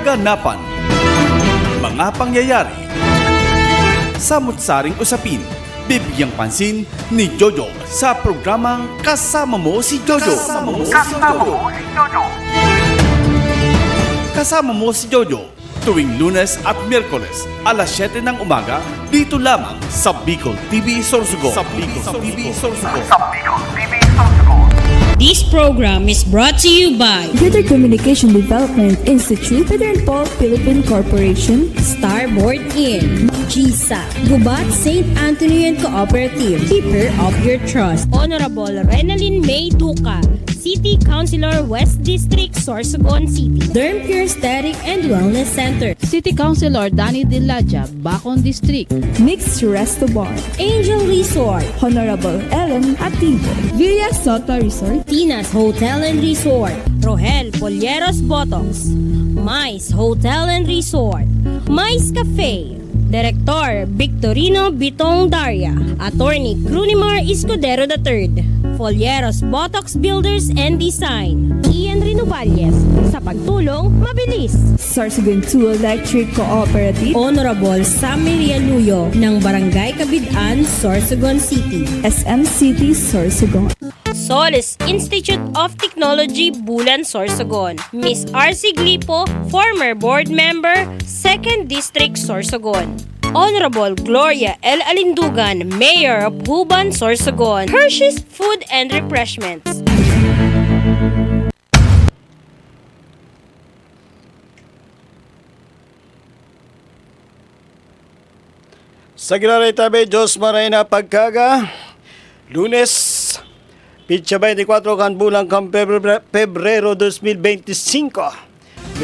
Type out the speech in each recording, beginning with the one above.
kaganapan, mga pangyayari, samut-saring usapin, bibigyang pansin ni Jojo sa programang Kasama Mo si Jojo. Kasama Mo si Jojo tuwing Lunes at Miyerkules alas 7 ng umaga dito lamang sa Bicol TV Sorsogon. This program is brought to you by Greater Communication Development Institute, Peter and Paul Philippine Corporation, Starboard Inn, GSA, Gubat St. Anthony and Cooperative, Keeper of Your Trust, Honorable Renalyn May Duca, City Councilor West District, Sorsogon City, Dermpure Aesthetic and Wellness Center, City Councilor Danny Dilaja, Bacon District, Mixed Resto Bar, Angel Resort, Honorable Ellen Ativo, Villa Sota Resort, Tina's Hotel and Resort, Rohel Polleros Botox, Mais Hotel and Resort, Mais Cafe, Director Victorino Bitong Daria, Attorney Crunimar Escudero III, Folleros Botox Builders and Design, Ian Renovalles, sa pagtulong mabilis. Sorsogon 2 Electric Cooperative, Honorable Sammy Rialuyo ng Barangay Kabidaan, Sorsogon City, SM City Sorsogon, Solis Institute of Technology, Bulan, Sorsogon, Miss R.C. Glipo, former board member, 2nd District, Sorsogon, Honorable Gloria L. Alindugan, Mayor of Huban, Sorsogon, Hershey's Food and Refreshments. Sa Ginaray Tabi, Diyos maray na pagkaga, Lunes, Pitsa 24 kan bulang kan Pebrero 2025.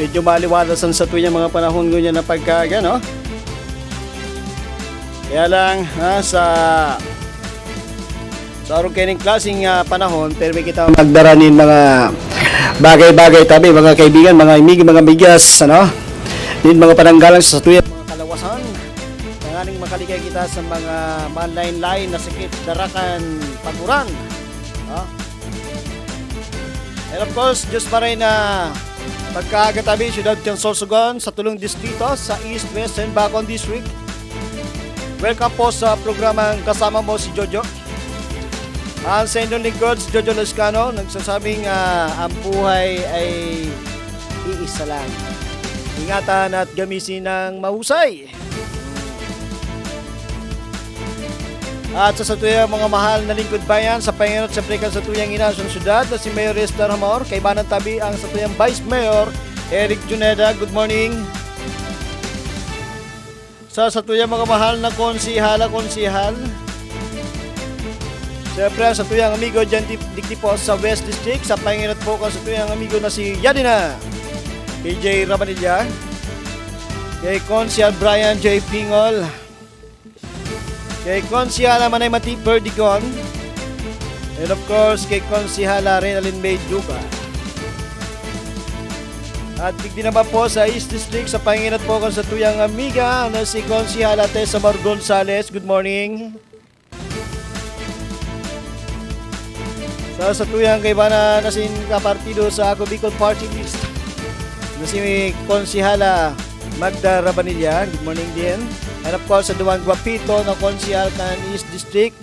Medyo maliwalasan sa tuwing mga panahon ganyan na pagkaga, no? Kaya lang, sa araw kayong klaseng panahon, pero may kita magdaranin mga bagay-bagay tabi, mga kaibigan, mga imig, mga bigas, ano? Din mga pananggalang sa tuwing mga kalawasan. Tanganing makaligay kita sa mga manlain-lain na sakit, darakan, paguran. And of course, Diyos pa rin na pagkagatabi, Siyudad ng Sorsogon sa tulong distrito sa East, West, and Bacon District. Welcome po sa programang Kasama Mo si Jojo. Ang sa inyong lingkod, si Jojo Lascano, nagsasabing ang buhay ay iisa lang. Ingatan at gamitin ng mahusay. At sa tuyang mga mahal na lingkod bayan sa Panginoon sa Prikan sa tuyang inasyong syudad na si Mayor Esther Hamor, kay Banan Tabi ang sa tuyang Vice Mayor Eric Juneda. Good morning. Sa tuyang mga mahal na konsihal. Siyempre sa tuyang amigo dyan dikti po sa West District, sa Panginoon po sa tuyang amigo na si Yadina PJ Rabanilla, kay Konsihal Brian J. Pingol, kay Konsihala Manay Mati Perdigon, and of course kay Konsihala Renalyn May Duca. At digdi naman po sa East District sa Panginat po sa tuyang amiga na si Konsihala Tessa Mar Gonzales. Good morning. Sa tuyang kay Bana nasin kapartido sa ako Bicol Party List na si Konsihala Magda Rabanilla. Good morning din. And of course, sa duwang Guapito na Konsihal ng East District,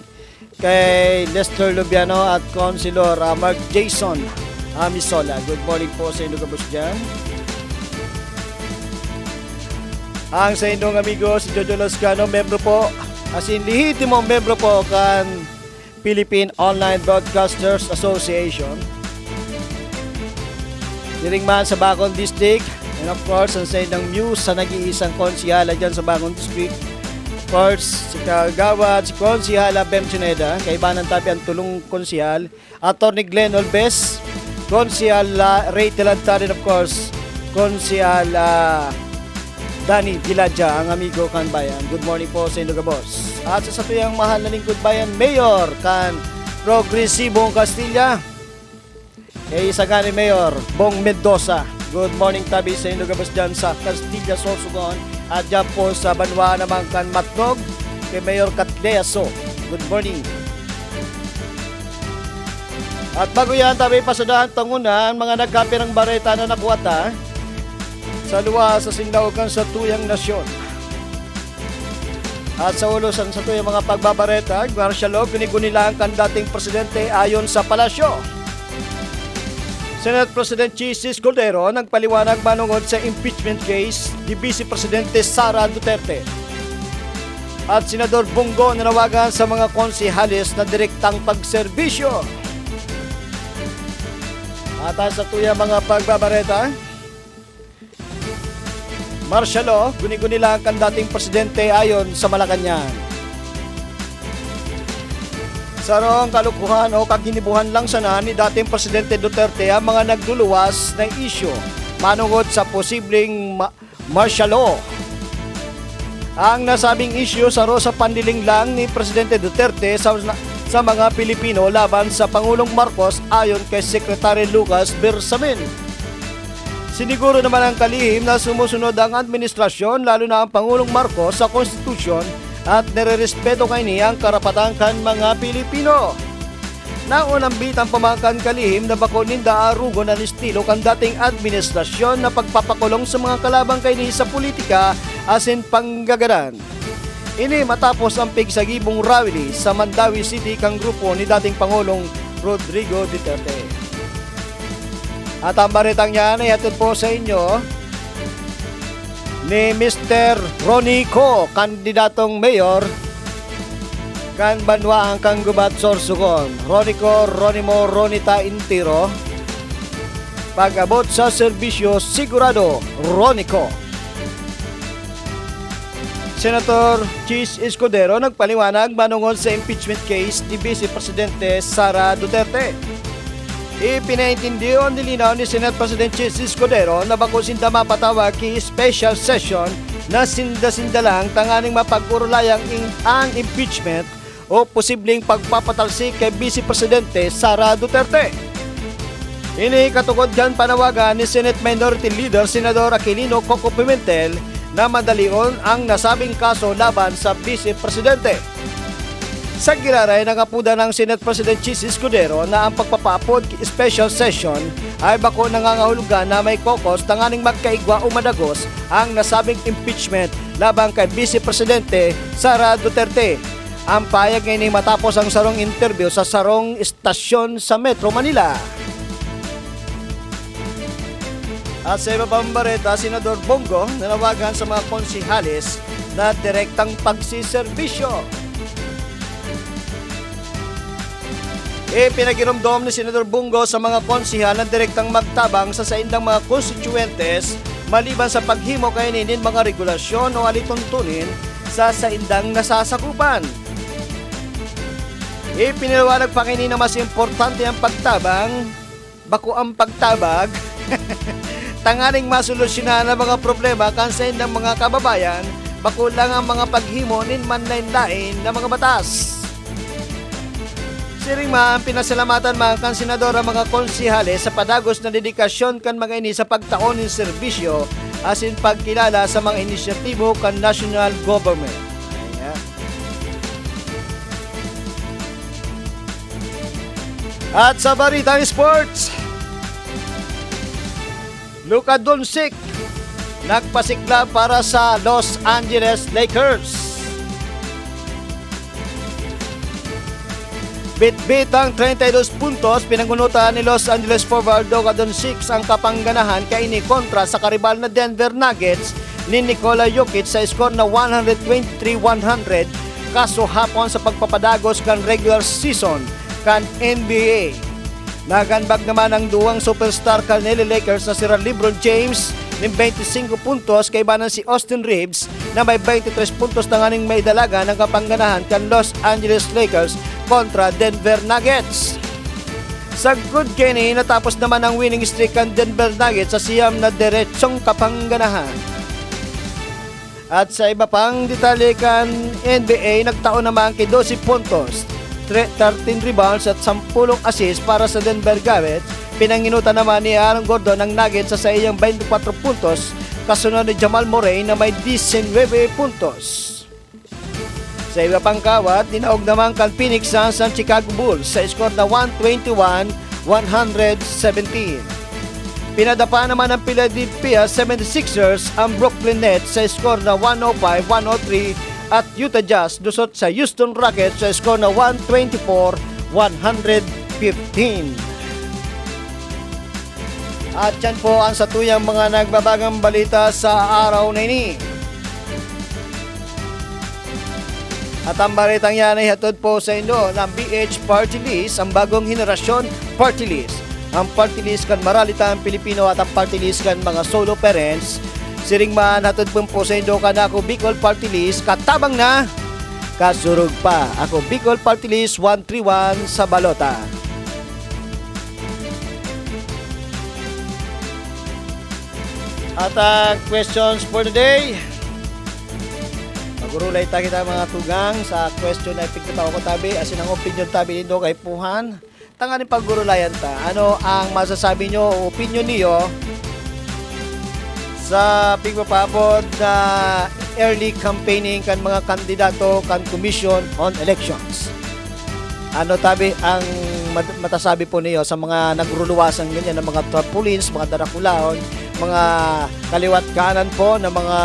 kay Lester Lubiano at Consilor Mark Jason Amisola. Good morning po sa inyong kabus dyan. Ang sa inyong amigo, si Jojo Lascano, membro po, as in lihitimong membro po kan Philippine Online Broadcasters Association. Diringman sa Bacon District. And of course, ang sa inyong news sa nag-iisang konsihala dyan sa Bacon District. Of course, si Kagawa at si Konsihala Bem Juneda, kay Banan Tabi ang tulong konsihal. Attorney Glenn Olbes, Konsihal Ray Telantad, and of course, Konsihal Danny Dilaja, ang amigo kan bayan. Good morning po sa inyo, boss. At sa tuyang mahal na lingkod bayan, Mayor kan Progresibong Castilla, kay Isagani Mayor Bong Mendoza. Good morning tabi sa inyo gabas dyan sa Castilla, Sorsogon. At dyan po sa Banwa naman kan Matnog, kay Mayor Catleaso. Good morning. At bago yan tabi pasadahan tangunan, mga nagkapirang bareta na nakuwata sa luwas sa sinlaugan sa tuyang nasyon. At sa ulusan sa tuyang mga pagbabareta, martial law, pinigunilang ang dating presidente ayon sa palasyo. Senate President Chis Escudero nagpaliwanag manungod sa impeachment case ni Vice Presidente Sara Duterte. At Senador Bongo nanawagan sa mga konsehalis na direktang pagserbisyo. At sa tuyang mga pagbabareta, martial law, guni-guni lang ang dating presidente ayon sa Malacanang. Sarong kalukuhan o kaginibuhan lang sana ni dating Presidente Duterte ang mga nagluluwas na isyu manungod sa posibleng martial law. Ang nasabing isyu saro sa pandiling lang ni Presidente Duterte sa mga Pilipino laban sa Pangulong Marcos ayon kay Secretary Lucas Bersamin. Siniguro naman ang kalihim na sumusunod ang administrasyon lalo na ang Pangulong Marcos sa konstitusyon at nirerespeto kay niya ang karapatan kan mga Pilipino. Naunang bitang pamangkan kalihim na bako ninda arugo ng estilo kan dating administrasyon na pagpapakulong sa mga kalabang kay niya sa politika asin panggagadan. Ini matapos ang pigsagibong rally sa Mandawi City kang grupo ni dating Pangulong Rodrigo Duterte. At ang baritang yan ay hatid po sa inyo ni Mr. Ronnie Co, kandidatong mayor kan Banwaang kang Gubat Sorsogon. Ronnie Co, Ronimo, Ronita Intiro. Pag-abot sa serbisyo, sigurado, Ronnie Co. Senator Chis Escudero nagpaliwanag manungod sa impeachment case ni Vice Presidente Sara Duterte. Ipinaintindihan nilinaw ni Senate President Chis Escudero na bako sinda mapatawag ki special session na sinda-sinda lang tanganing mapag-urulayang ang impeachment o posibleng pagpapatalsik kay Vice Presidente Sara Duterte. Ini katukod dyan panawagan ni Senate Minority Leader Senador Aquilino Coco Pimentel na madalion ang nasabing kaso laban sa Vice Presidente. Sa giraray nakapuda ng Senate President Chis Escudero na ang pagpapapod special session ay bako nangangahulugan na may kokos tanganing magkaigwa o madagos ang nasabing impeachment laban kay Vice Presidente Sara Duterte. Ang payag ngayon matapos ang sarong interview sa sarong istasyon sa Metro Manila. At sa iba pang bareta, Senador Bongo nanawagan sa mga konsehalis na direktang pagsiservisyo. Pinaginomdom ni Senador Bongo sa mga konsehal na direktang magtabang sa saindang mga konstituentes maliban sa paghimo kay ninin mga regulasyon o alituntunin sa saindang nasasakupan. Pinaliwanag pa kini na mas importante ang pagtabang, bako ang pagtabag, tanganing masolusyonan ang mga problema kan sa indang mga kababayan, bako lang ang mga paghimo nin manlain-lain na mga batas. Siring man, pinasalamatan mga kan senador ang mga konsehales sa padagos na dedikasyon kan mga ini sa pagtaon ng serbisyo asin pagkilala sa mga inisyatibo kan national government. Ayan. At sa baritang sports, Luka Doncic nagpasikla para sa Los Angeles Lakers. Bit-bit ang 32 puntos, pinangunutan ni Los Angeles forward Luka Doncic ang kapangganahan kay ini kontra sa karibal na Denver Nuggets ni Nikola Jokic sa score na 123-100 kaso hapon sa pagpapadagos kan regular season kan NBA. Naganbag naman ang duwang superstar kan LA Lakers na si LeBron James ng 25 puntos kay banan si Austin Reeves na may 23 puntos tanganing may dalaga ng kapangganahan kan Los Angeles Lakers kontra Denver Nuggets. Sa good kini natapos naman ang winning streak kan Denver Nuggets sa siyam na diretsong kapangganahan. At sa iba pang detalye kan NBA, nagtaon naman kay 12 puntos, 13 rebounds at 10 assists para sa Denver Nuggets. Pinanginutan naman ni Aaron Gordon ng Nuggets sa iyang 24 puntos, kasunod ni Jamal Murray na may 19 puntos. Sa iba pang kawat, dinaog naman kan Phoenix Suns ang Chicago Bulls sa score na 121-117. Pinadapa naman ng Philadelphia 76ers ang Brooklyn Nets sa score na 105-103 at Utah Jazz lusot sa Houston Rockets sa score na 124-115. At yan po ang satuyang mga nagbabagang balita sa araw na ini. At ang balitang yan ay hatod po sa inyo ng BH Party List, ang bagong henerasyon Party List. Ang Party List kan maralita ang Pilipino at ang Party List kan mga solo parents. Siring man hatod po sa inyo kan ako Bicol Party List, katabang na, kasurog pa. Ako Bicol Party List 131 sa balota. At ang questions for the day. Magurulay ta kita mga tugang sa question na ipigtataw ko tabi. Asin ang opinion tabi nindo kay Puhan. Tanganin paggurulayan ta. Ano ang masasabi nyo o opinion niyo sa pigpapabot na early campaigning kan mga kandidato kan Commission on Elections? Ano tabi ang matasabi po niyo sa mga nagruluwasan ganyan ng mga tarpaulins, mga darakulaon, mga kaliwat kanan po na mga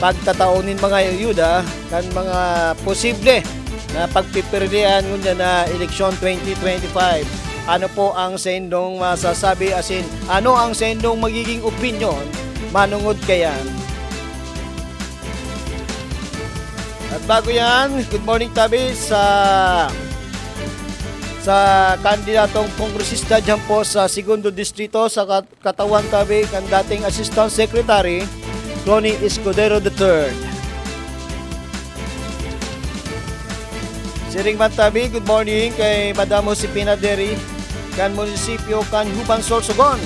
pagtataunin mga ayuda kan mga posible na pagpipirdihan ngunya na eleksyon 2025. Ano po ang sendong masasabi, asin ano ang sendong magiging opinion manungod kayan? At bago yan, good morning tabi sa kandidatong kongresista dyan po sa Segundo Distrito sa katawan tabi kan dating Assistant Secretary Tony Escudero III. Siring man tabi, good morning kay Madam Josepina Deri kan munisipyo kan Hubang Sorsogon.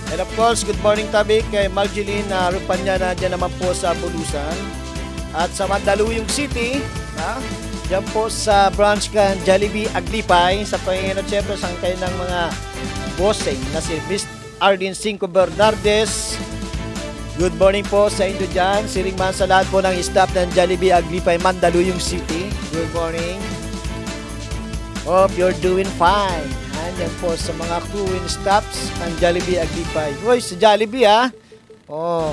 And of course, good morning tabi kay Marjeline na Rupanya na dyan naman po sa Bulusan. At sa Mandaluyong City, dyan po sa branch kan Jollibee Aglipay, sa Panginoon siyempre sa kanilang mga bossing na si Miss Arlene Cinco Bernardes. Good morning po sa inyo dyan. Siring man sa lahat po ng staff ng Jollibee Aglipay, Mandaluyong City. Good morning. Hope you're doing fine. Yan po sa mga crew and staffs ng Jollibee Aglipay. Uy, sa Jollibee Oh,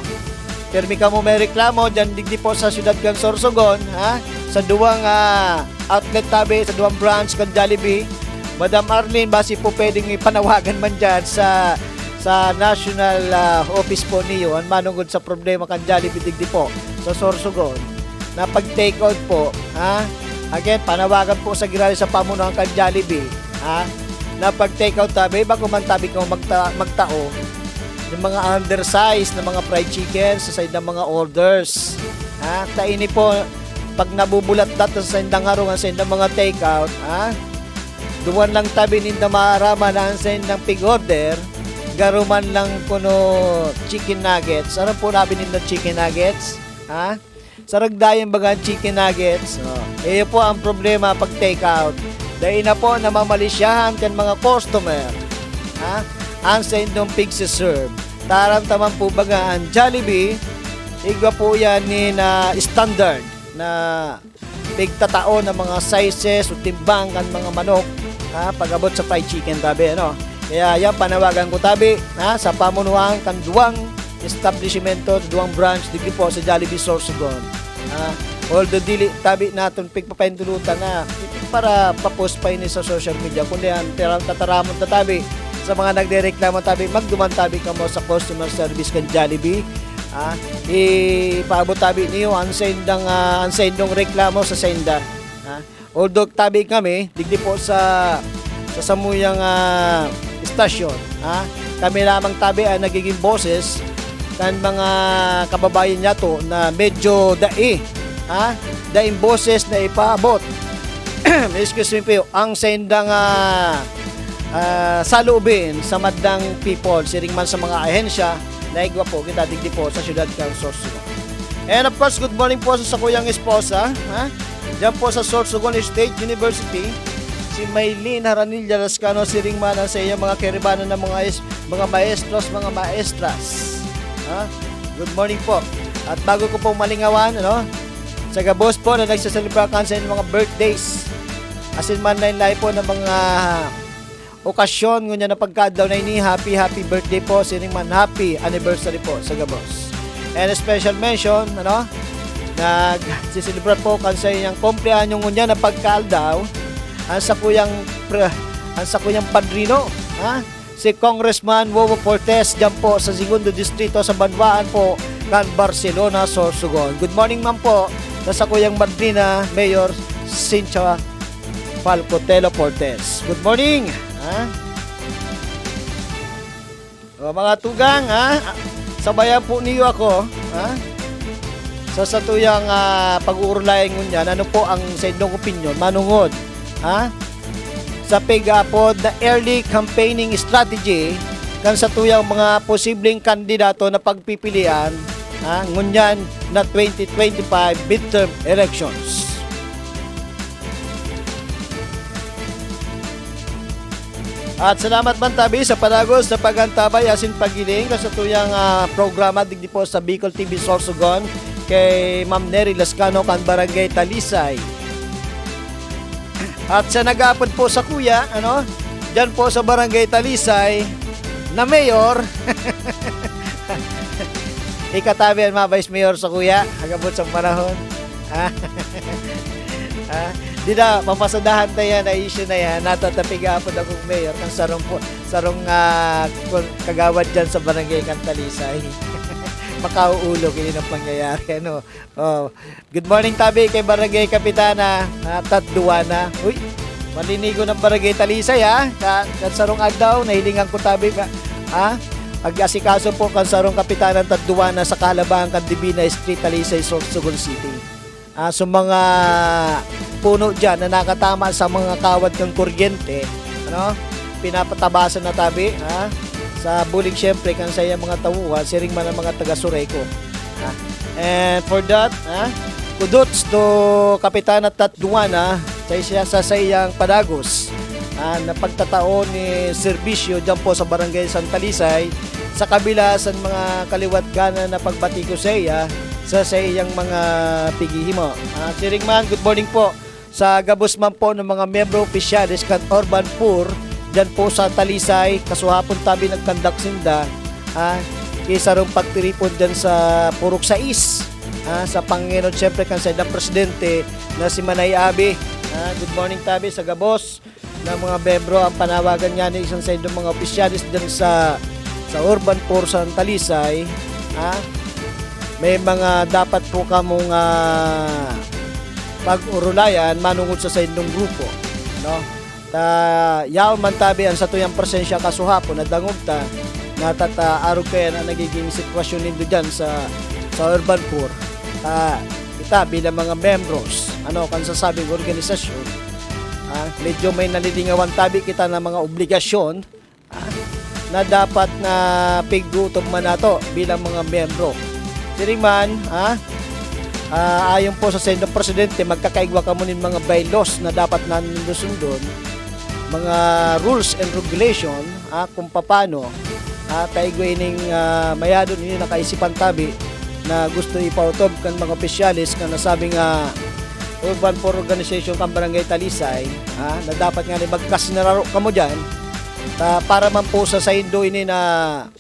permi ka mo may reklamo dyan digdi po sa siyudad kan Sorsogon, sa duwang outlet tabi, sa duwang branch kan Jollibee. Madam Arlene, basi po pwedeng ipanawagan man dyan sa national office po niyo ang manungod sa problema kan Jollibee digdi po sa Sorsogon na pag-take out po, again, panawagan po sa girali sa pamunuan kan Jollibee, na pag-take out tabi, bago man tabi kang magtao ng mga undersized na mga fried chicken sa side ng mga orders. Taini po, pag nabubulat data sa side ng harungan sa side ng mga take out, duwan lang tabi ninda maarama na ang side ng pig order, garuman lang kuno chicken nuggets. Ano po nabi ninda chicken nuggets? Saragdayan baga chicken nuggets. Iyo po ang problema pag take out. Dahil na po namamalisyahan kan mga customer. Ang sa inyong pig serve. Taramtaman po baga ang Jollibee, igwa po yan ni na standard na pigtatao ng mga sizes o timbang kan mga manok, pag-abot sa fried chicken tabi, Kaya yan panawagan ko tabi, sa pamunuan kan duwang establishmento, duwang branch digdi po sa Jollibee Sorsogon. Although dili tabi natin pigpapahintulutan na para pa-post pa ini sa social media, kundi yan tataramon na tabi sa mga nagdereklamo tabi, magduman tabi ka mo sa customer service kan Jollibee. Ipaabot tabi niyo ang sendong reklamo sa senda. Although tabi kami digdi po sa samuyang istasyon, kami lamang tabi ay nagiging boses kan mga kababayan niya to na medyo daing boses na ipaabot. Excuse me po, ang sendang saloobin sa madang people, siring man sa mga ahensya, naigwa po, kita digdi po sa siyudad kan Sorsogon. And of course, good morning po sa kuyang esposa, dyan po sa Sorsogon State University, si Maylene Haranilla Lascano, siring man sa iyang mga keribanan ng mga maestros, mga maestras. Good morning po. At bago ko pong malingawan, sa gabos po na nagsasalibra kan sa mga birthdays, asin man lain po ng mga okasyon ngunya na pagkadlaw na ini, happy birthday po sining man, happy anniversary po sa Gabos. And a special mention, nagsiselebrate po kan sa iyang kumpleanyo ngunya na pagkaaldaw ang sa kuyang padrino, si Congressman Wowo Portes dyan po sa Segundo Distrito sa Banwaan po kan Barcelona, Sorsogon. Good morning ma'am po sa kuyang madrina Mayor Cynthia Falcotelo Portes. Good morning. O, mga tugang, sabayan po niyo ako, sa satuyang pag-uurlayan ngunyan, ano po ang sa inyong opinion, manungod, sa pag-apod na early campaigning strategy kan sa tuyang mga posibleng kandidato na pagpipilian, ngunyan na 2025 midterm elections. At salamat man tabi sa panagos na pagantabay asin pagiling sa tuyang programa digdi po sa Bicol TV Sorsogon kay Ma'am Nery Lascano kan Barangay Talisay. At sa nag-aapod po sa kuya, dyan po sa Barangay Talisay na mayor, ikatabi ang mga vice mayor sa kuya, agabot sa panahon. Di na, mapasadahan na yan, na issue na yan, natatapigapod akong mayor kang sarong kagawad dyan sa Barangay Talisay. Makauulo kini ng pangyayari. Good morning tabi kay Barangay Kapitana Tatduana. Uy, malinigo ng Barangay Talisay kansarong agdaw nahilingan ko tabi pag-asikaso po kansarong Kapitana Tatduana sa Kalabaang Candibina Street, Talisay, Sorsogon City. So mga puno dyan na nakatama sa mga kawad ng kuryente, pinapatabasan na tabi, sa bulig syempre kan sa iyang mga tawuhan siring man ang mga taga Sureco. And for that, kudots to Kapitana Tatduana sa iyang padagos na pagtatao ni serbisyo dyan po sa Barangay Santa Lisay sa kabila sa mga kaliwat gana na pagbati ko sa iya sa iyang mga pigihimo. Siring man, good morning po sa gabos man po ng mga membro opisyalis kan Urban Poor dyan po sa Talisay, kasuhapon tabi nagkandak sinda, isa rong pagtiripon dyan sa Purok Sais, sa Panginoon siyempre kan sa ilang presidente na si Manay Abi. Good morning tabi sa gabos na mga membro, ang panawagan niya ni isang sa inyong mga opisyalis dyan sa Urban Poor sa Talisay. May mga dapat po kamong pag-urulayan manungod sa inyong grupo, yaw man tabi ang sa tuyang presensya kasuhapon na dangog ta natataarog kaya na nagiging sitwasyon nindo dyan sa Urban Poor. Kita bilang mga membros kan sasabing organisasyon, medyo may nalilingawan tabi kita na mga obligasyon na dapat na pigutom man nato bilang mga membro. Siriman, ayon po sa Senado Presidente, magkakaigwa ka munin mga bylaws na dapat nanindusundon, mga rules and regulation, kung paano, kaigwa ining mayado ninyo nakaisipan tabi na gusto ipautob kan mga opisyalis na nasabing Urban Poor Organization kan Barangay Talisay, na dapat nga magkasinararo ka mo dyan, para man po sa indo ini na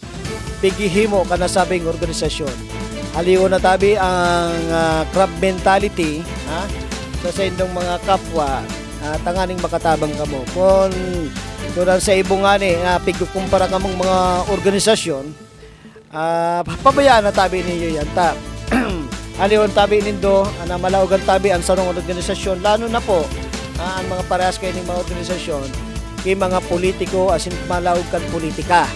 pigihimo ka nasabing organisasyon. Aliw na tabi ang crab mentality sa indong mga kapwa, tanganing makatabang kamo. Kung sa ibungani pigukumpara kamong mga organisasyon, pabayaan na tabi ninyo yan aliw ang tabi nindo na malaugan tabi ang sarong organisasyon, lalo na po ang mga parehas kayo ng mga organisasyon kay mga politiko asin malaog kan politika.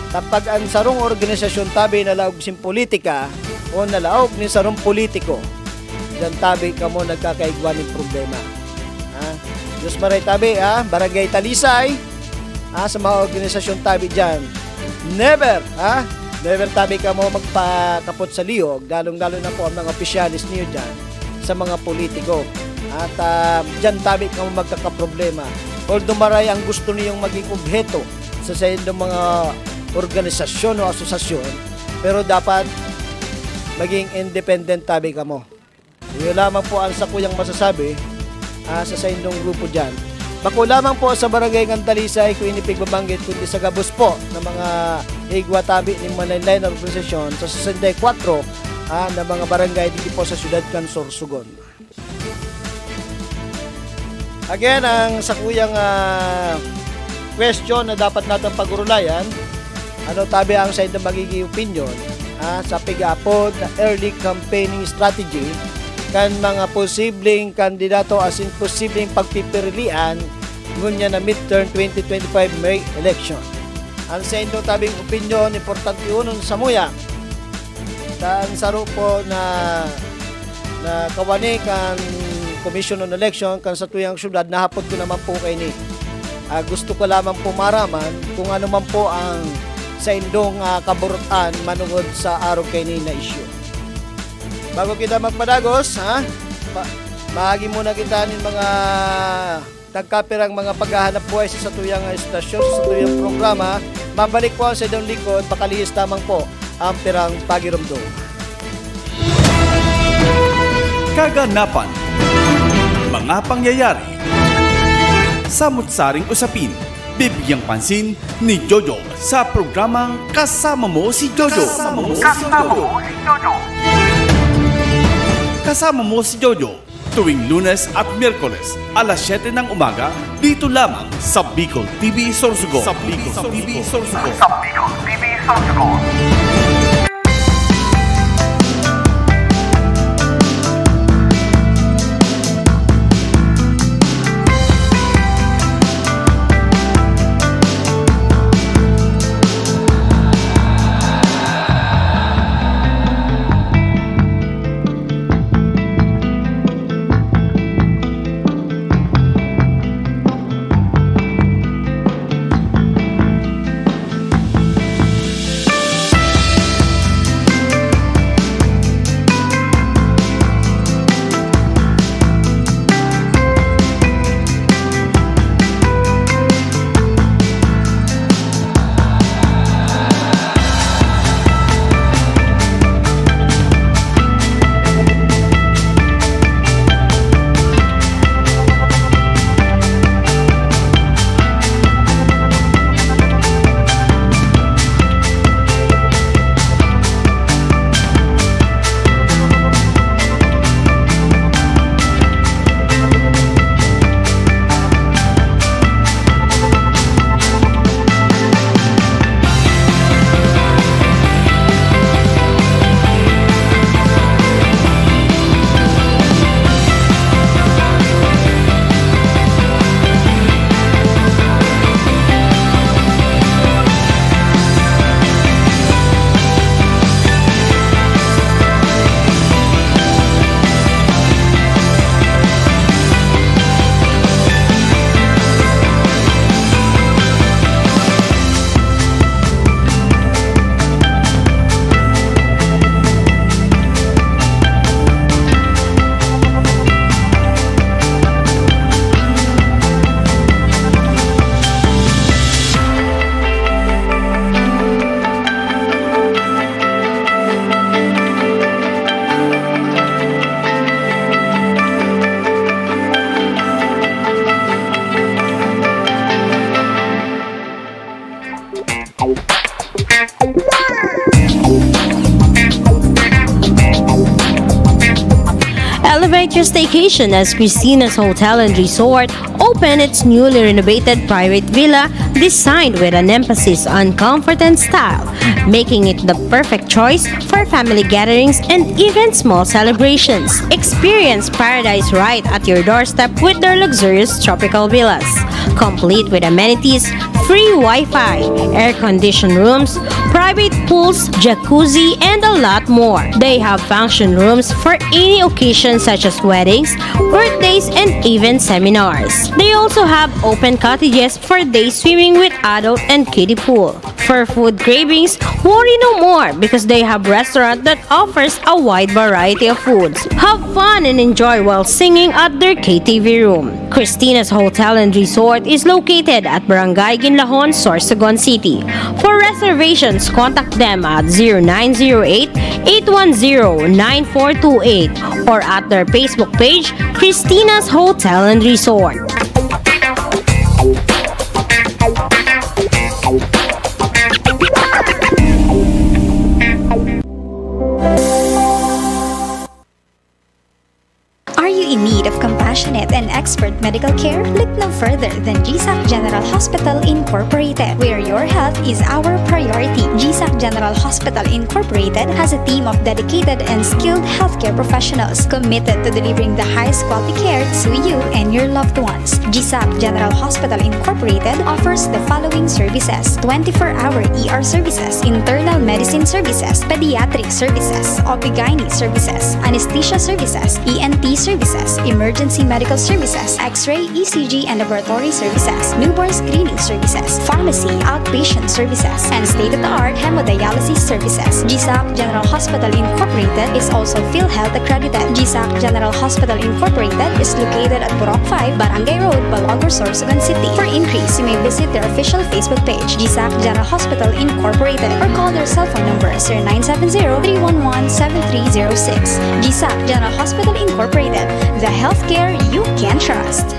Kapag ang sarong organisasyon tabi nalaog sin politika o nalaog ni sarong politiko, dyan tabi ka mo nagkakaigwa ng problema. Diyos maray tabi, Barangay Talisay, sa mga organisasyon tabi dyan, never tabi ka mo magpakapot sa liyog, lalong-lalo na po ang mga opisyalis niyo dyan sa mga politiko. At dyan tabi ka mo magkakaproblema. Although maray ang gusto niyong maging obheto sa inyong mga organisasyon o asosasyon, pero dapat maging independent tabi ka mo. Yun lamang po ang sa kuyang masasabi sa inyong grupo dyan. Bako lamang po sa Barangay Cantalisay kung inipig babanggit kundi sa gabos po ng mga higwatabi ng Manaylain organisasyon sa 64 na mga barangay dito po sa siyudad kan Sorsogon. Again, ang sakuyang question na dapat natin pag-urulayan, ano tabi ang sa inyo magiging opinion sa pag-apod na early campaigning strategy kan mga posibleng kandidato as in posibleng pagpipirilian ngunya na midterm 2025 May election. Ang sa inyong tabing opinion, importante unon sa muya. Dan saro po na kawani kan Commission on Election kan sa tuyang syudad nahapot ko naman po kay ni. Gusto ko lamang po maraman kung ano man po ang sa indong kaburutan manungod sa araw kay ni na issue. Bago kita magpadagos, bahagi muna kita ng mga nagkapirang mga paghahanap buhay sa tuyang istasyon, sa tuyang programa. Mabalik po sa idong likod, pakalihis tamang po ang pirang pagirumdum. Kaganapan, mga pangyayari, samut-saring usapin, bibigyang pansin ni Jojo sa programang Kasama Mo si Jojo. Kasama Mo si Jojo tuwing Lunes at Miyerkules alas 7 ng umaga dito lamang sa Bicol TV Sorsogon. Elevate your staycation as Christina's Hotel and Resort opened its newly renovated private villa designed with an emphasis on comfort and style, making it the perfect choice for family gatherings and even small celebrations. Experience paradise right at your doorstep with their luxurious tropical villas, complete with amenities, free Wi-Fi, air-conditioned rooms, private pools, jacuzzi, and a lot more. They have function rooms for any occasion such as weddings, birthdays, and even seminars. They also have open cottages for day swimming with adult and kiddie pool. For food cravings, worry no more because they have restaurant that offers a wide variety of foods. Have fun and enjoy while singing at their KTV room. Christina's Hotel and Resort is located at Barangay Ginlahon, Sorsogon City. For reservations, contact them at 0908-810-9428 or at their Facebook page, Christina's Hotel and Resort. expert medical care? Look no further than GSAC General Hospital Incorporated, where your health is our priority. GSAC General Hospital Incorporated has a team of dedicated and skilled healthcare professionals committed to delivering the highest quality care to you and your loved ones. GSAC General Hospital Incorporated offers the following services: 24-hour ER services, internal medicine services, pediatric services, OB/GYN services, anesthesia services, ENT services, emergency medical services, X-ray, ECG, and laboratory services, newborn screening services, pharmacy, outpatient services, and state-of-the-art hemodialysis services. GSAC General Hospital Incorporated is also PhilHealth accredited. GSAC General Hospital Incorporated is located at Burok 5, Barangay Road, Balagor, Sorsogon City. For increase, you may visit their official Facebook page, GSAC General Hospital Incorporated, or call their cell phone number 0970-311-7306. GSAC General Hospital Incorporated, the healthcare you can trust.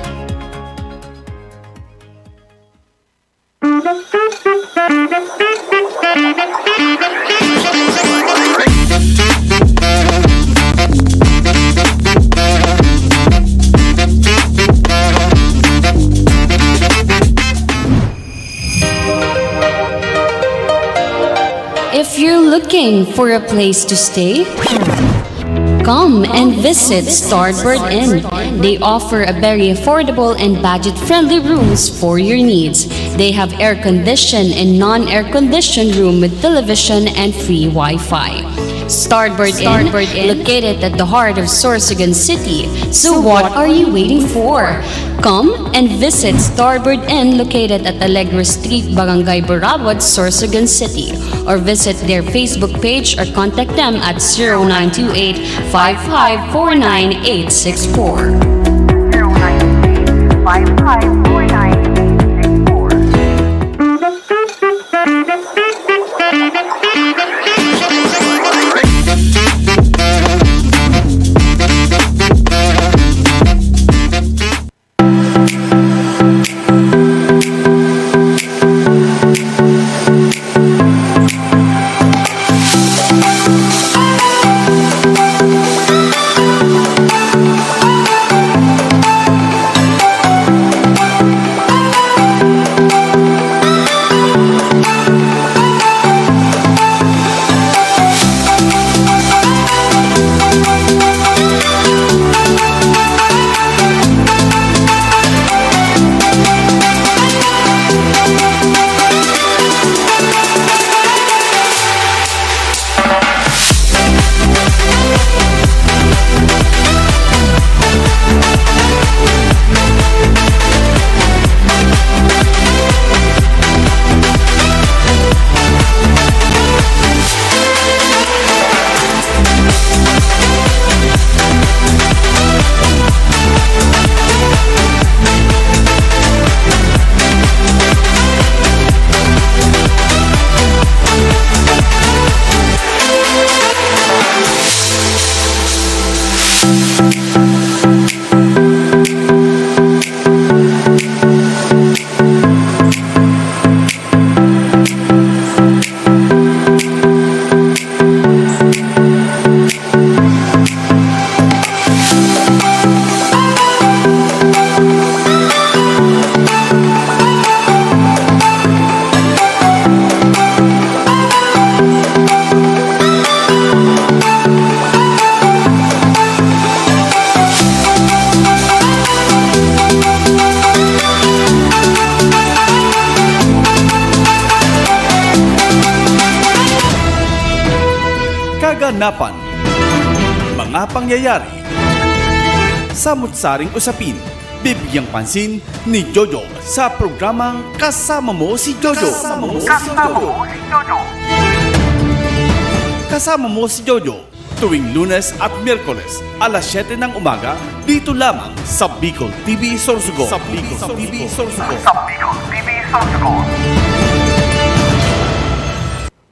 If you're looking for a place to stay, come and visit Starboard Inn. They offer a very affordable and budget-friendly rooms for your needs. They have air-conditioned and non-air-conditioned room with television and free Wi-Fi. Starboard Inn, located at the heart of Sorsogon City. So what are you waiting for? Come and visit Starboard Inn located at Alegre Street, Barangay Burabot, Sorsogon City, or visit their Facebook page or contact them at 0928-5549864. kaganapan, mga pangyayari, samut-saring usapin, bibigyang pansin ni Jojo sa programang Kasama Mo si Jojo. Kasama Mo si Jojo tuwing Lunes at Miyerkules alas 7 ng umaga dito lamang sa Bicol TV Sorsogon.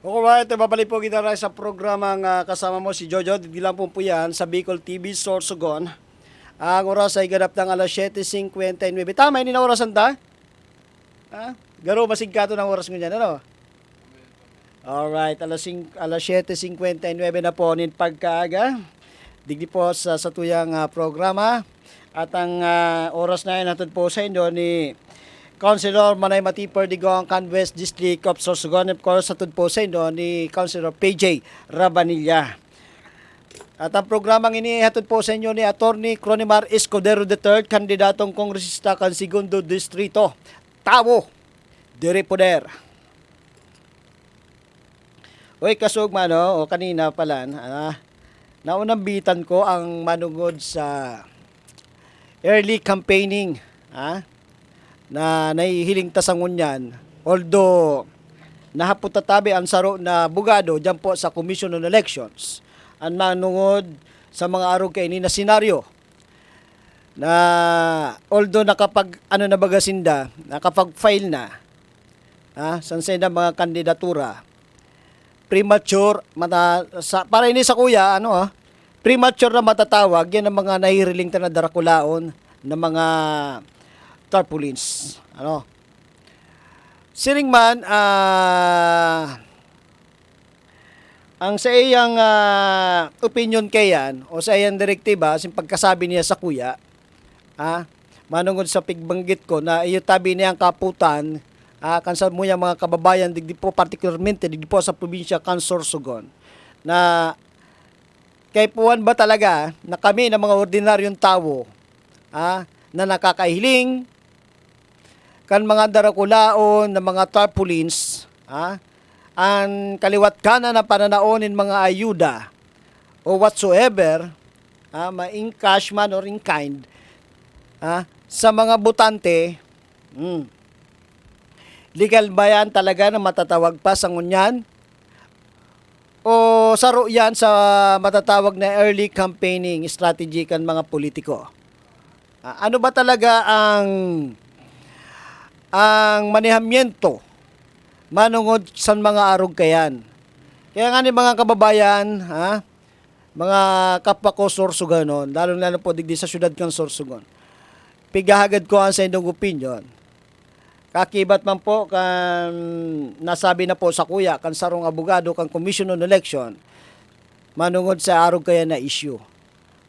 Alright, babalik po kita sa programang Kasama Mo si Jojo. Dito lang po yan sa Bicol TV Sorsogon. Ang oras ay ganap ng alas 7:59. Tama, hindi na orasan ta? Garo, masigkato ng oras ngunyan, ano? Alright, alas 7:59 na po nin pagkaaga. digdi po sa tuyang programa. At ang oras na yun natin po sa inyo ni Councilor Manay Matiper Digong, West District of Sorsogon. Of course, natin po sa inyo ni Councilor PJ Rabanilla. At ang programang inihatid po sa inyo ni Attorney Cronimar Escudero III, kandidatong kongresista kan Segundo Distrito, Tao, Diri Poder. Oy, kasugma, no? O kanina pala, naunang bitan ko ang manungod sa early campaigning, na nahihiling tasangon yan. Although, nahaputatabi ang saro na bugado dyan po sa Commission on Elections. Ang manungod sa mga araw kay ni na senaryo na although nakapag-file na sansay na mga kandidatura, premature para ini sa kuya premature na matatawag yan ang mga nahiriling na darakulaon ng mga tarpaulins. Siring man ang sa iyang opinion kayan o sa iyang direktiba sin pagkasabi niya sa kuya, manungod sa pigbanggit ko na iyo tabi niyang kaputan kansa mo yung mga kababayan digdi po particularmente digdi po sa probinsya kan Sorsogon na kay puwan ba talaga na kami na mga ordinaryong tao na nakakahiling kan mga darakulaon na mga tarpaulins ang kaliwat kanan na pananaonin mga ayuda o whatsoever, ma-in cash man or in kind, sa mga botante, legal ba yan talaga na matatawag pa sa ngunyan? O saro yan sa matatawag na early campaigning strategy kan mga politiko? Ano ba talaga ang manihamiento manungod sa mga arog kayan? Kaya nga ni mga kababayan, mga kapwa ko Sorsogon, lalo po digdi sa syudad kan Sorsogon, pigahagad ko ang sa inyong opinion. Kakibat man po kan nasabi na po sa kuya kan sarong abogado kan Commission on Election manungod sa arog kayan na issue.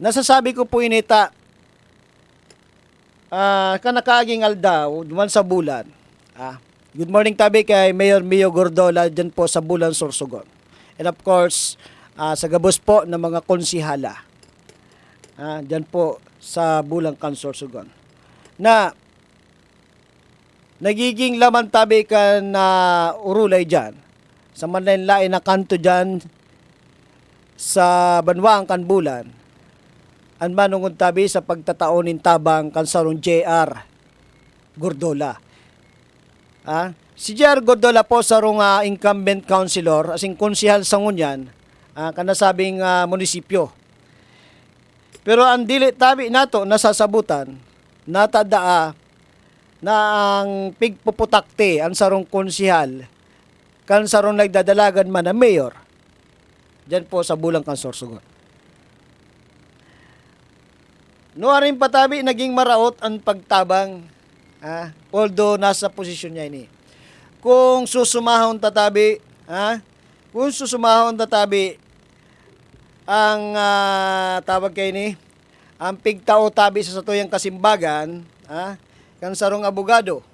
Nasasabi ko po inita kanakaaging aldaw duman sa bulan. Good morning tabi kay Mayor Mio Gordola dyan po sa Bulan Sorsogon. And of course, sa gabos po ng mga konsihala. Dyan po sa Bulan kan Sorsogon. Na nagiging laman tabi ka na urulay dyan. Sa manlain na kanto dyan sa Banwaang kan Bulan. Ang manungod tabi sa pagtataonin tabang kan sarong JR Gordola. Si JR Gordola po sarong incumbent councilor asing konsihal sa ngunyan kanasabing munisipyo. Pero ang dili tabi nato nasasabutan natadaa na ang pigpuputakte ang sarong konsihal kan sarong nagdadalagan man na mayor dyan po sa Bulang kan Sorsogon. Nuaring patabi naging maraot ang pagtabang although nasa posisyon niya ini. Kung susumahon tatabi, ang tawag kay ni, ang pigtao tabi sa satuyang kasimbagan, kan sarong abogado,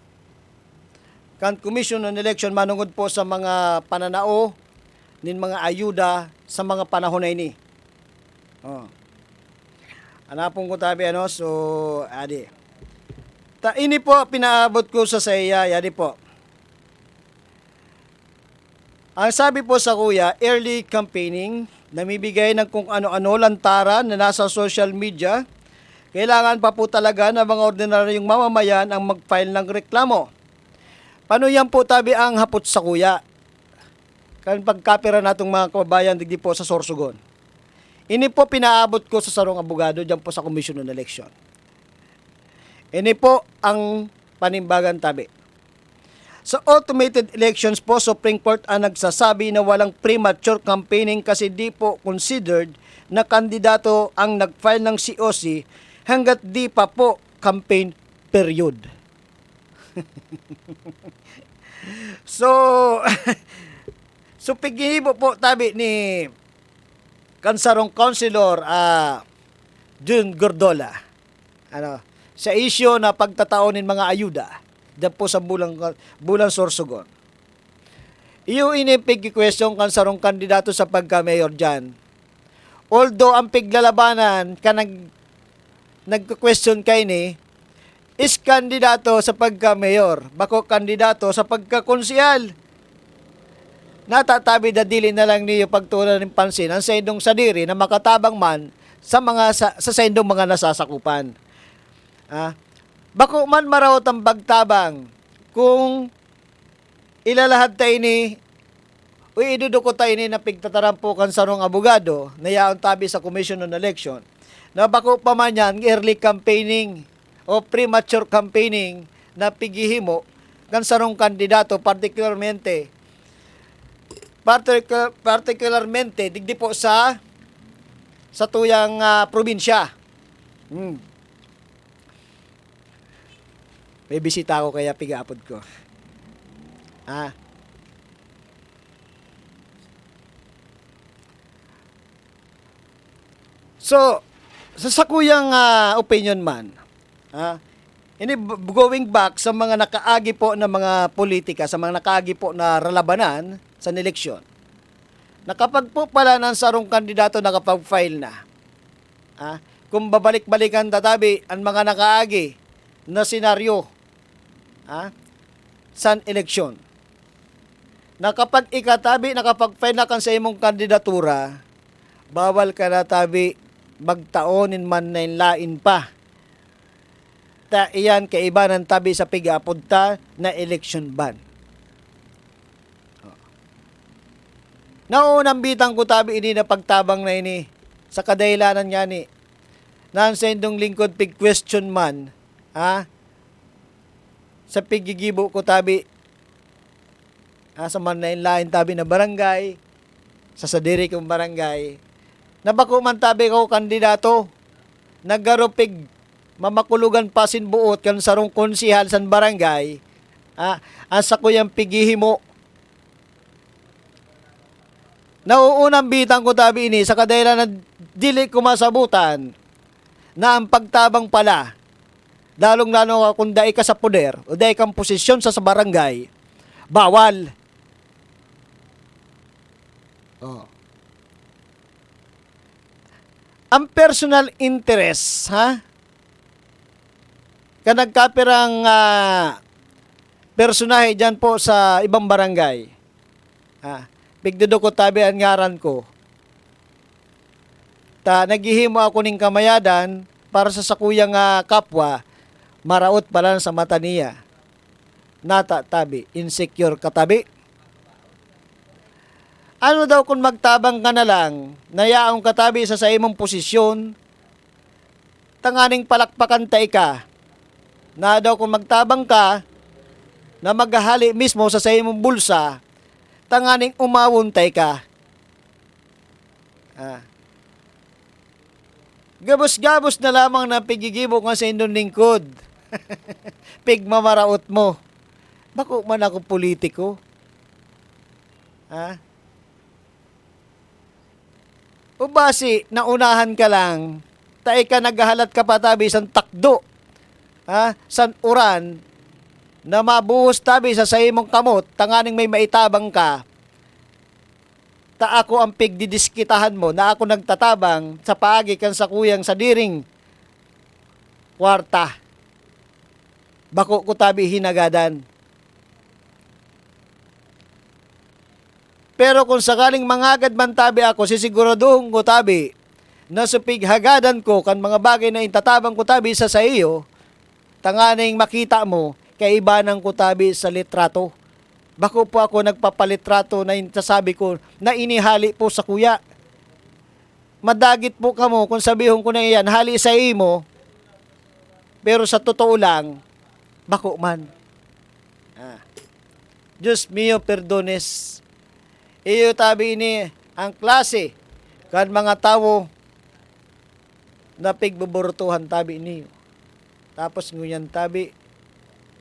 kan Commission on Election manungod po sa mga pananao, nin mga ayuda sa mga panahon na ini. Anapong ko tabi so adi. Ini po pinaabot ko sa iya, yadi po. Ang sabi po sa kuya, early campaigning, namibigay ng kung ano-ano lantaran na nasa social media, kailangan pa po talaga ng mga ordinaryong mamamayan ang mag-file ng reklamo. Paano yan po tabi ang hapot sa kuya? Kan pagkapira natong mga kababayan digdi po sa Sorsogon. Ini po pinaabot ko sa sarong abogado dyan po sa Commission on Election. Ini po ang panimbagan tabi. Sa automated elections po, Supreme Court ang nagsasabi na walang premature campaigning kasi di po considered na kandidato ang nag-file ng COC hanggat di pa po campaign period. So pighihibo po tabi ni kansarong councilor June Gordola sa isyo na pagtataonin mga ayuda dyan po sa Bulan Sorsogon. Iyo inipig question kansarong kandidato sa pagka-mayor dyan. Although ang piglalabanan ka nagka-question kay ni is kandidato sa pagka-mayor, bako kandidato sa pagka-konsyal. Natatabi da dili na lang niyo pagtunan ng pansin ang saindong sadiri na makatabang man sa saindong mga nasasakupan. Bako man marawat ang pagtabang kung ilalahad tayo ni idudukot tayo ni na pigtatarampukan sa rong abogado na yaon tabi sa Commission on Election na bako pa man yan early campaigning o premature campaigning na pigihimo kan sa rong kandidato particularmente digdi po sa tuyang probinsya. May bisita ako kaya pigaapod ko. So, sa sakuyang opinion man, going back sa mga nakaagi po na mga politika, sa mga nakaagi po na relabanan sa eleksyon, nakapag po pala ng sarong kandidato nakapag-file na. Kung babalik-balikan tatabi ang mga nakaagi na senaryo sa eleksyon, nakapag ikatabi, nakapag-file na kan sa imong kandidatura, bawal ka na tabi magtaonin man na lain pa. Iyan kaibanan tabi sa pigapunta na election ban. Naunang bitang ko tabi ini na pagtabang na ini sa kadailanan nga ni nansendong lingkod pig question man sa pigigibo ko tabi sa man na lain tabi na barangay sa sadiri kong barangay nabako man tabi ko kandidato naggaropig mamakulugan pasin buot kan sarong konsihal san barangay asa ko yung pigihimo. Nauunang bitang ko tabi ini sa kadailan na dili ko masabutan na ang pagtabang pala lalong-lalo kung dai ka sa poder o dai kang posisyon sa barangay bawal. Ang personal interest kanagkapirang personahe dyan po sa ibang barangay bigdudo ko tabi ang ngaran ko nagihimo ako ning kamayadan para sa sakuyang kapwa maraot pala sa mata niya tabi insecure katabi. Ano daw kung magtabang ka na lang nayaong katabi sa imong posisyon tanganing palakpakan tay ka na daw kung magtabang ka na maghahali mismo sa imong bulsa tanganing umawuntay ka. Gabos-gabos na lamang na pigigibo nga sa indong lingkod. Pigmamaraot mo. Bako man ako politiko. O basi, naunahan ka lang, tae ka naghahalat ka patabi sa takdo, san uran, na mabuhos tabi sa imong kamot, tanganing may maitabang ka, ako ang pigdidiskitahan mo, na ako nagtatabang sa paagi kan sa kuyang sa diring kwarta. Bako ko tabi hinagadan. Pero kung sakaling mangagad man tabi ako, sisiguraduhong ko tabi na sa pighagadan ko kan mga bagay na intatabang ko tabi sa iyo, tanganing makita mo, kaibanan ko tabi sa litrato. Bako po ako nagpapalitrato na sasabi ko na inihali po sa kuya. Madagit po kamo kung sabihon ko na iyan, hali sa imo, pero sa totoo lang, bako man. Diyos mio perdones. Iyo tabi ini ang klase kan mga tao na pigbuburutuhan tabi niyo. Tapos ngunyan tabi,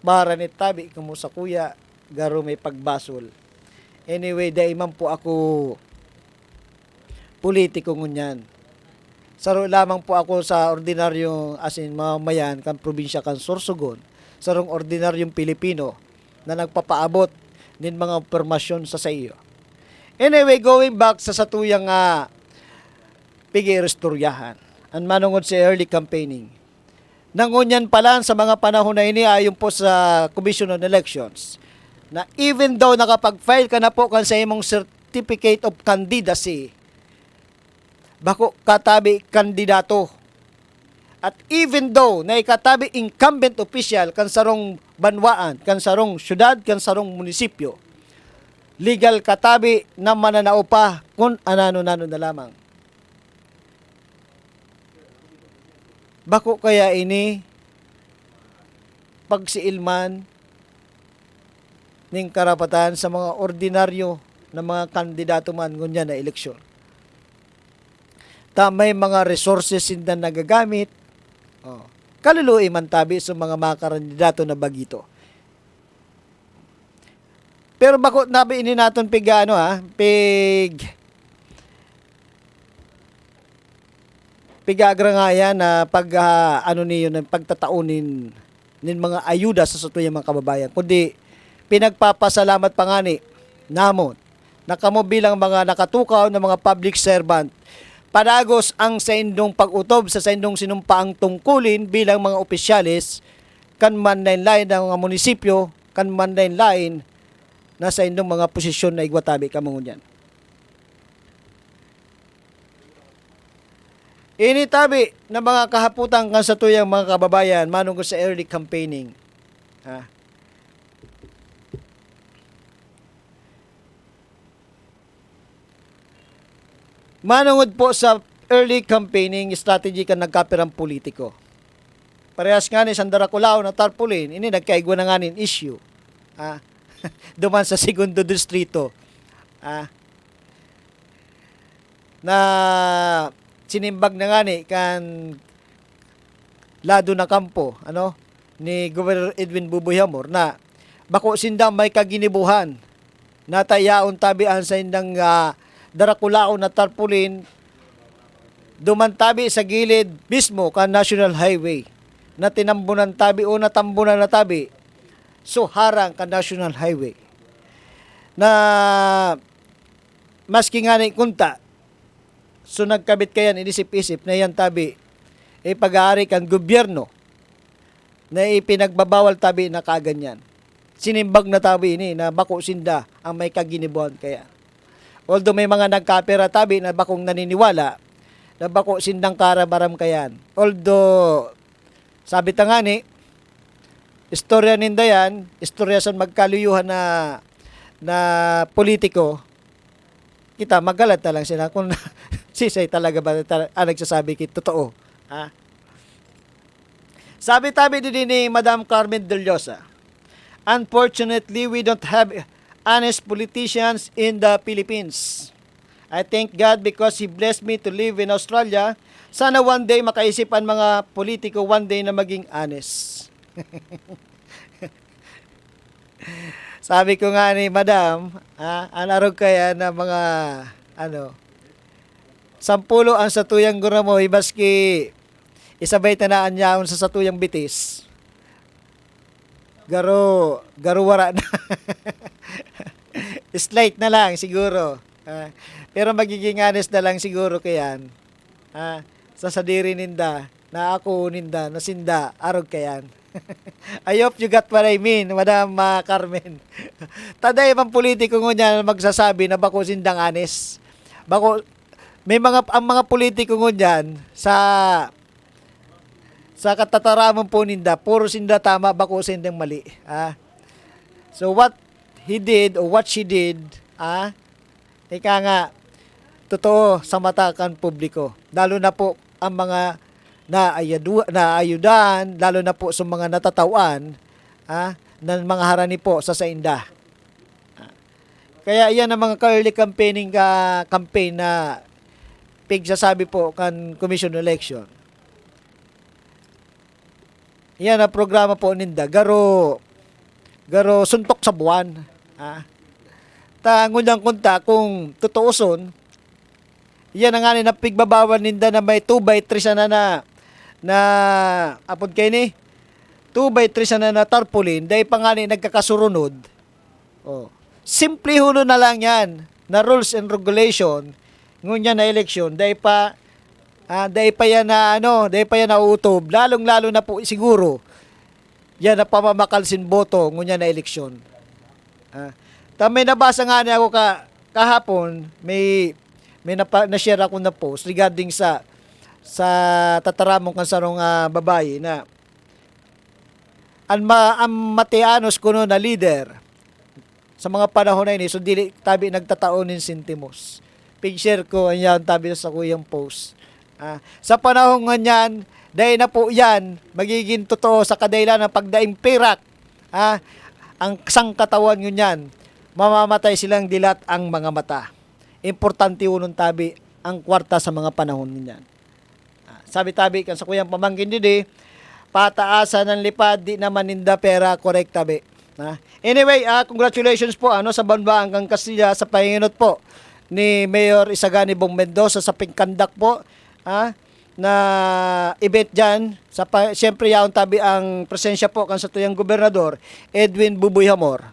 maranit tabi kamo sa kuya, garo may pagbasol. Anyway, daiman po ako politiko ngunyan. Saro lamang po ako sa ordinaryo as in mamayan kan probinsya kan Sorsogon, sarong ordinaryong Pilipino na nagpapaabot nin mga impormasyon sa iyo. Anyway, going back sa satuyang pigirestoryahan, ang manungod sa early campaigning. Nangunyan pala sa mga panahon na ini ayon po sa Commission on Elections na even though nakapag-file ka na po kan sa imong Certificate of Candidacy, bako katabi kandidato. At even though na ikatabi incumbent official kan sarong banwaan, kan sarong syudad, kan sarong munisipyo, legal katabi na mananao pa kung anano-nano na lamang. Bako kaya ini pagsiilman ning karapatan sa mga ordinaryo na mga kandidato man ngunya na eleksyon. May mga resources sinda nagagamit. Kaluluoy man tabi sa mga kandidato na bagito. Pero bako nabi ini naton pigano pigagrangayan na pag niyo ng pagtataunin nin mga ayuda sa satuyang mga kababayan, kundi pinagpapasalamat pangani namon na kamo bilang mga nakatukaw na mga public servant padagos ang sa indong pag-utob sa indong sinumpaang tungkulin bilang mga opisyalis kan man lain ng mga munisipyo, kan man lain na sa indong mga posisyon na igwatabi kamo ngunyan. Initabi na mga kahaputan kan sa tuyang mga kababayan manunggo sa early campaigning. Manungod po sa early campaigning strategy kan nagkapirang politiko. Parehas nga ni Sandara Kulao na tarpulin, ini nagkaigwa na nga nin issue. Duman sa segundo distrito. Na sinimbag na nga ni kan lado na kampo ni Governor Edwin Buboy Hamor na bako sindang may kaginibuhan na tayaon tabian sa indang darakulao na tarpulin dumantabi sa gilid mismo kan National Highway na tinambunan tabi o natambunan na tabi so harang kan National Highway na maski nga ni kunta so nagkabit kayan inisip-isip na yan tabi pag-aari kan gobyerno na ipinagbabawal tabi na kaganyan. Sinimbag na tabi ini na bako sinda ang may kaginibuhan kaya. Although may mga nagkapera tabi na bakong naniniwala na bako sindang karabaram kayan. Although sabi ta nga ni istorya ninda yan, istorya sa magkaluyuhan na politiko, kita magalat na lang sila kung sisay talaga ba nagsasabi totoo. Sabi tabi din ni Madam Carmen Del Llosa, unfortunately, we don't have honest politicians in the Philippines. I thank God because He blessed me to live in Australia. Sana one day makaisipan mga politiko one day na maging honest. Sabi ko nga ni Madam, anarog kaya na mga sampulo ang satuyang guramoy baski isabay tanaan yaon sa satuyang bitis. Garo wara na. Slight na lang siguro. Pero magiging honest na lang siguro kayan. Sa sadiri ninda na ako ninda na sinda arog kayan. I hope you got what I mean, Madam Carmen. Taday pang politiko ngunya magsasabi na bako sindang honest. Bako may ang mga politiko ngunyan sa katataramon po ninda, puro sinda tama, bako sindang mali. So what he did or what she did, ika nga, totoo sa mata kan publiko. Lalo na po ang mga naayudan, lalo na po sa mga natatawan, ng mga harani po sa sainda. Kaya yan ang mga early campaign na pigsasabi po kan Commission Election. Yan ang programa po ninda. Garo suntok sa buwan. Tangunyang kunta kung tutuuson, yan ang nga na pigbabawan ninda na may 2x3 na apod kay ni 2x3 na tarpaulin dahil pa nga ni nagkakasurunod. Oh. Simple hulo na lang yan na rules and regulation ngunya na eleksyon dahil pa yan na dahil pa yan nauutob, lalong-lalo na po siguro yan na pamamakalsin boto ngunya na eleksyon. May nabasa nga niya ako kahapon, may na-share ako na post regarding sa tataramong kansarong babae na ang matianos kuno na leader sa mga panahon na ini, so dili tabi nagtataonin sintimos. Pig-share ko yan tabi sa kuyang post. Sa panahon nganyan, dahil na po yan, magiging totoo sa kadailan ng pagdaing pirak. Ang sangkatawan nyo yan, mamamatay silang dilat ang mga mata. Importante unong tabi ang kwarta sa mga panahon niyan. Sabi-tabi kan sa kuyang pamangkin didi, pataasan ng lipad, di naman ninda pera, correct tabi. Anyway, congratulations po sa Banbaang Kang Castilla sa pahinginot po ni Mayor Isagani Bong Mendoza sa pingkandak po na event dyan. Siyempre yaon tabi ang presensya po kan sa tuyang gobernador Edwin Buboy Hamor.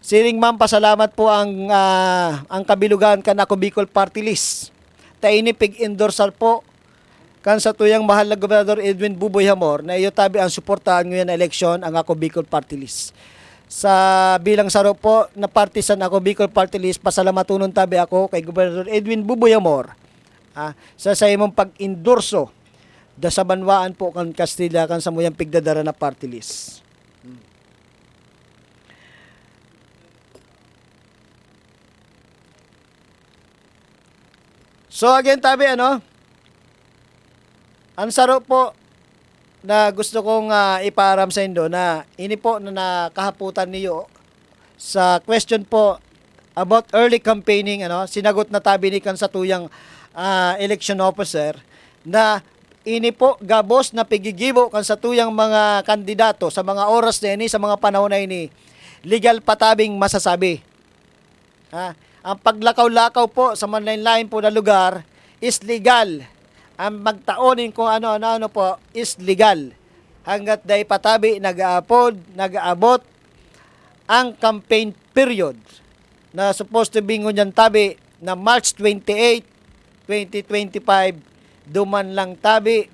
Siring ma'am, pasalamat po ang kabilugan kan ako Bicol Party List. Taini pig-endorsal po kan sa tuyang mahal na gobernador Edwin Buboy Hamor na iyo tabi ang suportahan ngayon na eleksyon ang ako Bicol Party List. Sa bilang saro po na partisan ako Bicol Party List, pasalamatunon tabi ako kay Gobernador Edwin Buboy Hamor sa imong pag-endorso da sa banwaan po kan Castilla kan sa muyang pigdadara na party list. So again tabi ang saro po na gusto kong iparam sa indo na ini po na nakahaputan niyo sa question po about early campaigning, sinagot na tabi ni kan sa tuyang election officer na ini po gabos na pigigibo kan sa tuyang mga kandidato sa mga oras na ini, sa mga panahon na ini, legal patabing masasabi. Ang paglakaw-lakaw po sa manlain-lain po na lugar is legal. Ang magtaonin kung ano po is legal. Hanggat day patabi nag-aabot ang campaign period na supposed to be ngunyan tabi na March 28, 2025, duman lang tabi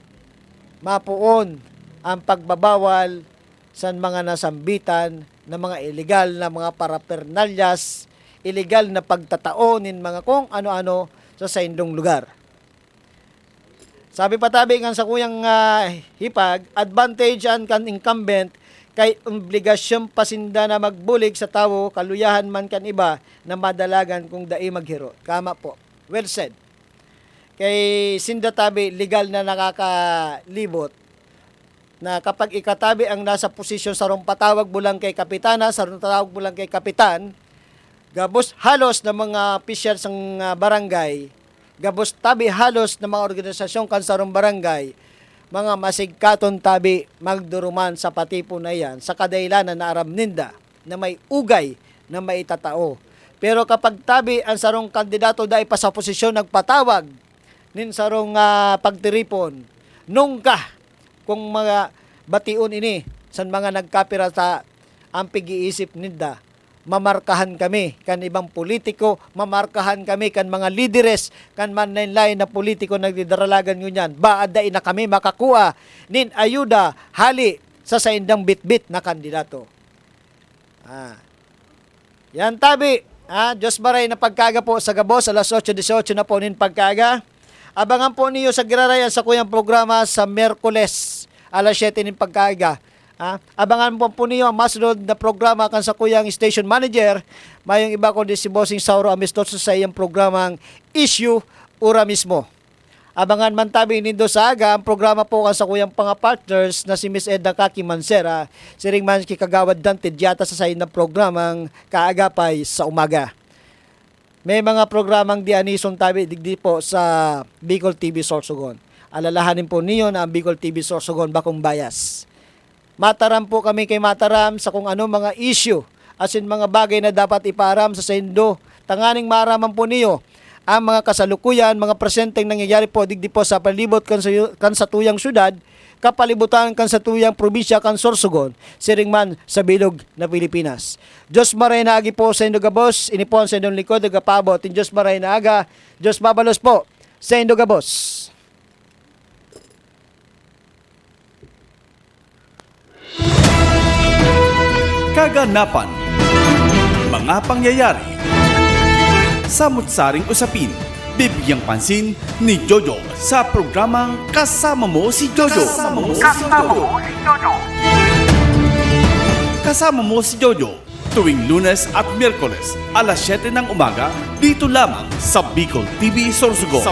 mapuon ang pagbabawal sa mga nasambitan na mga illegal na mga parapernalyas, illegal na pagtataonin mga kung ano-ano sa indong lugar. Sabi patabi kan sa kuyang hipag, advantage an kan incumbent kay obligasyon pasinda na magbulig sa tawo, kaluyahan man kan iba na madalagan kung dai maghiro. Kama po. Well said. Kay sinda tabi legal na nakakalibot na kapag ikatabi ang nasa posisyon sa rong patawag bulang kay kapitana, sa rong patawag bulang kay kapitan, gabos halos na mga opisyal sang barangay, gabos tabi halos na mga organisasyon kansarong barangay, mga masigkaton tabi magduruman sa patipo na yan sa kadailanan na aram ninda na may ugay na maitatao. Pero kapag tabi ang sarong kandidato dahil pa sa posisyon nagpatawag nin sarong pagtiripon, nungka kung mga bation ini san mga nagkapira sa ang pag-iisip ninda, mamarkahan kami kan ibang politiko, mamarkahan kami kan mga lideres, kan manlain na politiko nagdidaralagan ngunyan. Baad na kami makakuha nin ayuda hali sa saindang bitbit na kandidato. Yan tabi. Diyos baray na pagkaga po sa gabos, alas 8:18 na po nin pagkaga. Abangan po niyo sa girarayan sa kuyang programa sa Miyerkules, alas 7 nin pagkaga. Abangan po niyo ang masunod na programa kan sa kuyang station manager. Mayong iba ko di si Bossing Sauro Amistoso sa iyang programang Issue Ura mismo. Abangan man tabi nindo sa aga ang programa po kan sa kuyang partners na si Miss Edna Kaki Mansera, si Ring Manski Kagawad Dante Diata sa sayin na programang Kaagapay sa umaga. May mga programang dianison tabi digdi po sa Bicol TV Sorsogon. Alalahanin po niyo na ang Bicol TV Sorsogon bakong bias. Mataram po kami kay Mataram sa kung ano mga issue as in mga bagay na dapat iparam sa sendo. Tanganing maraman po niyo ang mga kasalukuyan, mga presenteng nangyayari po digdi po sa palibot kan sa tuyang syudad, kapalibutan kan sa tuyang probinsya kan Sorsogon, siringman sa bilog na Pilipinas. Diyos maray na agi po sa inyong gabos, inipon sa inyong likod, nagapabot, in Diyos maray na aga, Diyos babalos po sa inyong gabos. Kaganapan, mga pangyayari, samut-saring usapin, bibigyang pansin ni Jojo sa programang Kasama Mo si Jojo. Kasama Mo si Jojo, tuwing Lunes at Miyerkules, alas 7 ng umaga, dito lamang sa Bicol TV Sorsogon.